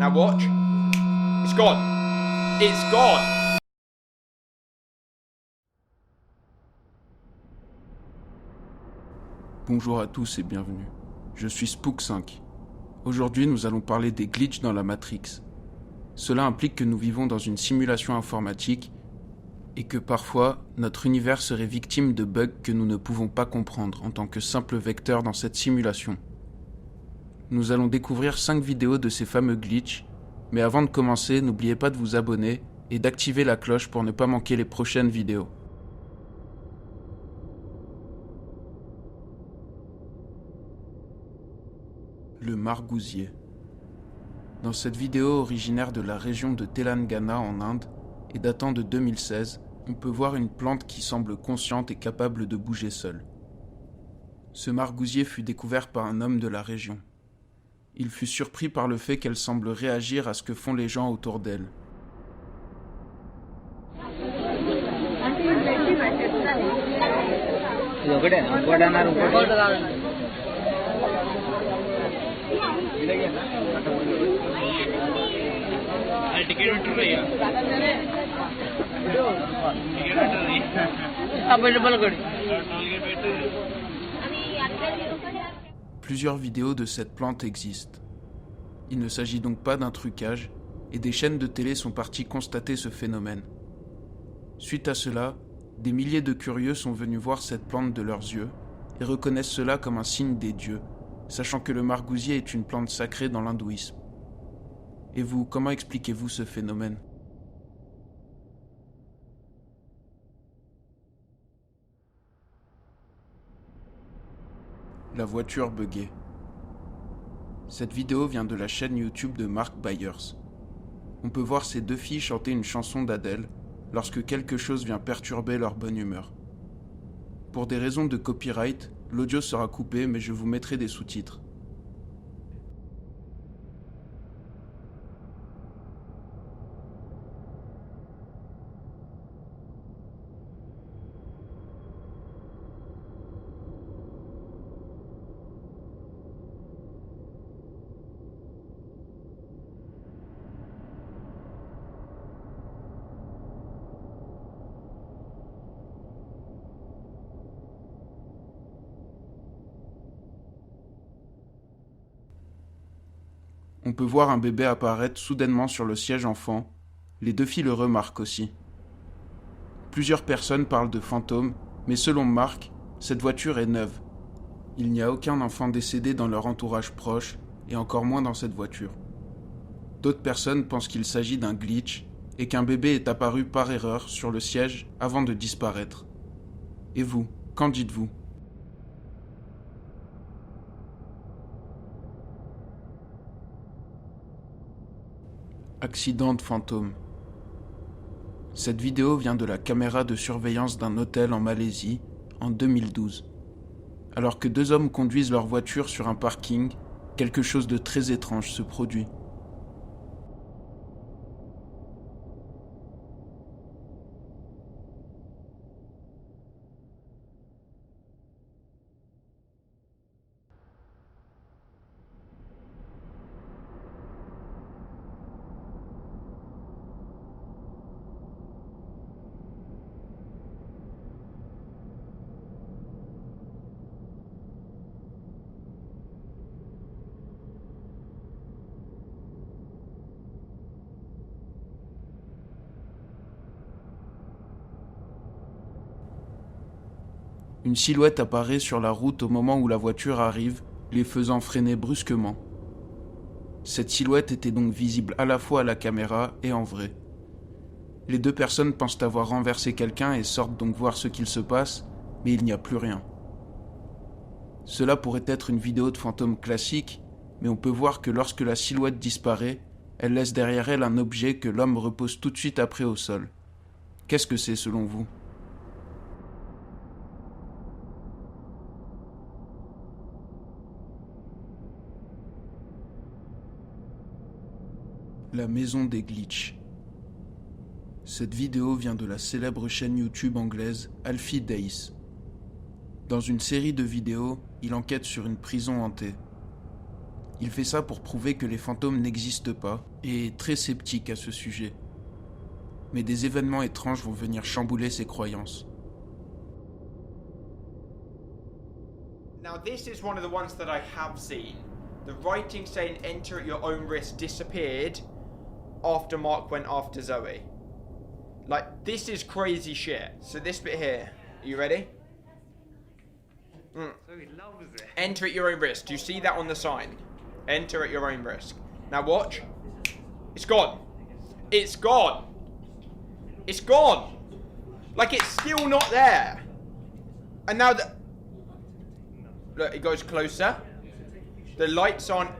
Now watch. It's gone. It's gone. Bonjour à tous et bienvenue. Je suis Spook5. Aujourd'hui, nous allons parler des glitches dans la Matrix. Cela implique que nous vivons dans une simulation informatique et que parfois, notre univers serait victime de bugs que nous ne pouvons pas comprendre en tant que simple vecteur dans cette simulation. Nous allons découvrir 5 vidéos de ces fameux glitches, mais avant de commencer, n'oubliez pas de vous abonner et d'activer la cloche pour ne pas manquer les prochaines vidéos. Le margousier. Dans cette vidéo originaire de la région de Telangana en Inde et datant de 2016, on peut voir une plante qui semble consciente et capable de bouger seule. Ce margousier fut découvert par un homme de la région. Il fut surpris par le fait qu'elle semble réagir à ce que font les gens autour d'elle. Plusieurs vidéos de cette plante existent. Il ne s'agit donc pas d'un trucage, et des chaînes de télé sont parties constater ce phénomène. Suite à cela, des milliers de curieux sont venus voir cette plante de leurs yeux et reconnaissent cela comme un signe des dieux, sachant que le margousier est une plante sacrée dans l'hindouisme. Et vous, comment expliquez-vous ce phénomène ? La voiture buggée. Cette vidéo vient de la chaîne YouTube de Mark Byers. On peut voir ces deux filles chanter une chanson d'Adèle lorsque quelque chose vient perturber leur bonne humeur. Pour des raisons de copyright, l'audio sera coupé mais je vous mettrai des sous-titres. On peut voir un bébé apparaître soudainement sur le siège enfant. Les deux filles le remarquent aussi. Plusieurs personnes parlent de fantômes, mais selon Mark, cette voiture est neuve. Il n'y a aucun enfant décédé dans leur entourage proche, et encore moins dans cette voiture. D'autres personnes pensent qu'il s'agit d'un glitch, et qu'un bébé est apparu par erreur sur le siège avant de disparaître. Et vous, qu'en dites-vous ? Accident de fantôme. Cette vidéo vient de la caméra de surveillance d'un hôtel en Malaisie en 2012. Alors que deux hommes conduisent leur voiture sur un parking, quelque chose de très étrange se produit. Une silhouette apparaît sur la route au moment où la voiture arrive, les faisant freiner brusquement. Cette silhouette était donc visible à la fois à la caméra et en vrai. Les deux personnes pensent avoir renversé quelqu'un et sortent donc voir ce qu'il se passe, mais il n'y a plus rien. Cela pourrait être une vidéo de fantôme classique, mais on peut voir que lorsque la silhouette disparaît, elle laisse derrière elle un objet que l'homme repose tout de suite après au sol. Qu'est-ce que c'est selon vous ? La maison des glitches. Cette vidéo vient de la célèbre chaîne YouTube anglaise Alfie Days. Dans une série de vidéos, il enquête sur une prison hantée. Il fait ça pour prouver que les fantômes n'existent pas est très sceptique à ce sujet. Mais des événements étranges vont venir chambouler ses croyances. Now this is one of the ones that I have seen. The writing saying enter at your own risk disappeared after Mark went after Zoe. Like, this is crazy shit. So this bit here, are you ready? Zoe loves it. Enter at your own risk. Do you see that on the sign? Enter at your own risk. Now watch. It's gone. It's gone. It's gone. Like, it's still not there. And now the... Look, it goes closer. The lights aren't...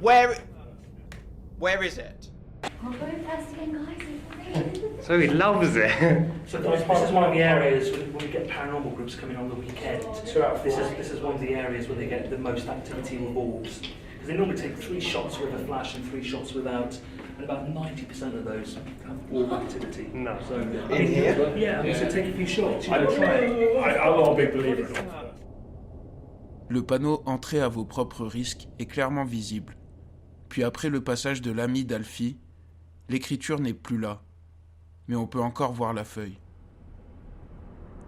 Where is it? I'll go first again, guys. Zoe loves it. So guys, this is one of the areas when we get paranormal groups coming on the weekend. This is one of the areas where they get the most activity with orbs. Because they normally take 3 shots with a flash and 3 shots without, and about 90% of those have orb activity. No. So In here? Yeah, so take a few shots. You know, try it. I'm not a big believer in all. Le panneau « Entrez à vos propres risques » est clairement visible. Puis après le passage de l'ami d'Alfie, l'écriture n'est plus là, mais on peut encore voir la feuille.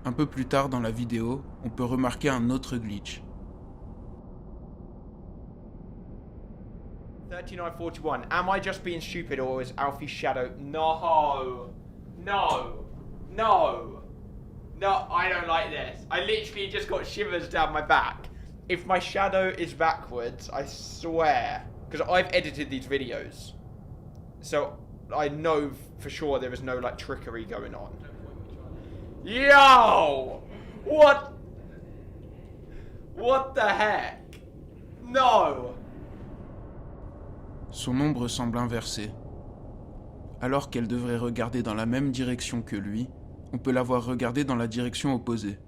Un peu plus tard dans la vidéo, on peut remarquer un autre glitch. 3941. Am I just being stupid or is Alfie's shadow? No. No. No. No, I don't like this. I literally just got shivers down my back. If my shadow is backwards, I swear, because I've edited these videos, so I know for sure there is no like trickery going on. Yo! What? What the heck? No! Son ombre semble inversée. Alors qu'elle devrait regarder dans la même direction que lui, on peut la voir regarder dans la direction opposée.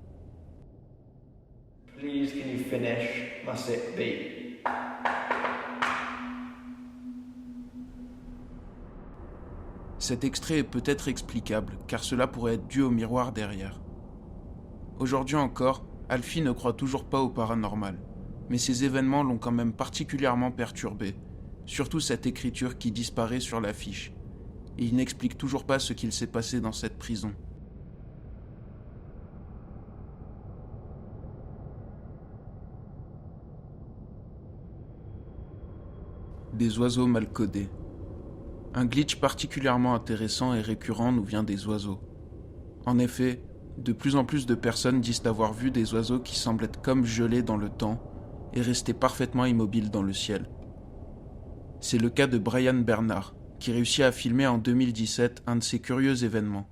Please, can you finish my sick beat? Cet extrait est peut-être explicable, car cela pourrait être dû au miroir derrière. Aujourd'hui encore, Alfie ne croit toujours pas au paranormal, mais ces événements l'ont quand même particulièrement perturbé, surtout cette écriture qui disparaît sur l'affiche, et il n'explique toujours pas ce qu'il s'est passé dans cette prison. Des oiseaux mal codés. Un glitch particulièrement intéressant et récurrent nous vient des oiseaux. En effet, de plus en plus de personnes disent avoir vu des oiseaux qui semblent être comme gelés dans le temps et rester parfaitement immobiles dans le ciel. C'est le cas de Brian Bernard, qui réussit à filmer en 2017 un de ces curieux événements.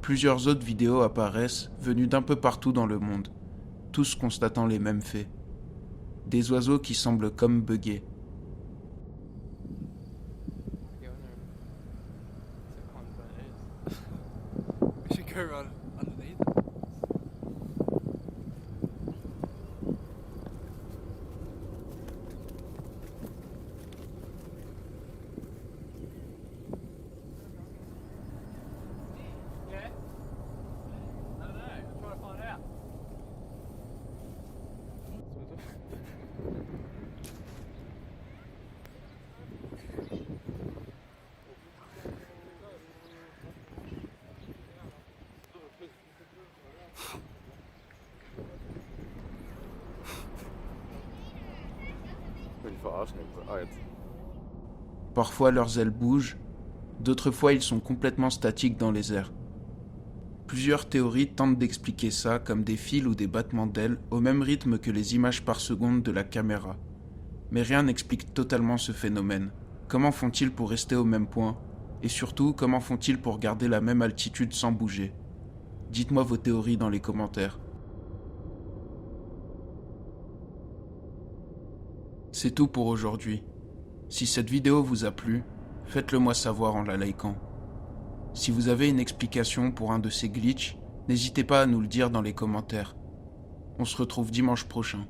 Plusieurs autres vidéos apparaissent, venues d'un peu partout dans le monde, tous constatant les mêmes faits. Des oiseaux qui semblent comme buggés. We should go around underneath. Yeah? I don't know. I'm trying to find out. Parfois leurs ailes bougent, d'autres fois ils sont complètement statiques dans les airs. Plusieurs théories tentent d'expliquer ça comme des fils ou des battements d'ailes au même rythme que les images par seconde de la caméra. Mais rien n'explique totalement ce phénomène. Comment font-ils pour rester au même point? Et surtout, comment font-ils pour garder la même altitude sans bouger? Dites-moi vos théories dans les commentaires. C'est tout pour aujourd'hui. Si cette vidéo vous a plu, faites-le moi savoir en la likant. Si vous avez une explication pour un de ces glitches, n'hésitez pas à nous le dire dans les commentaires. On se retrouve dimanche prochain.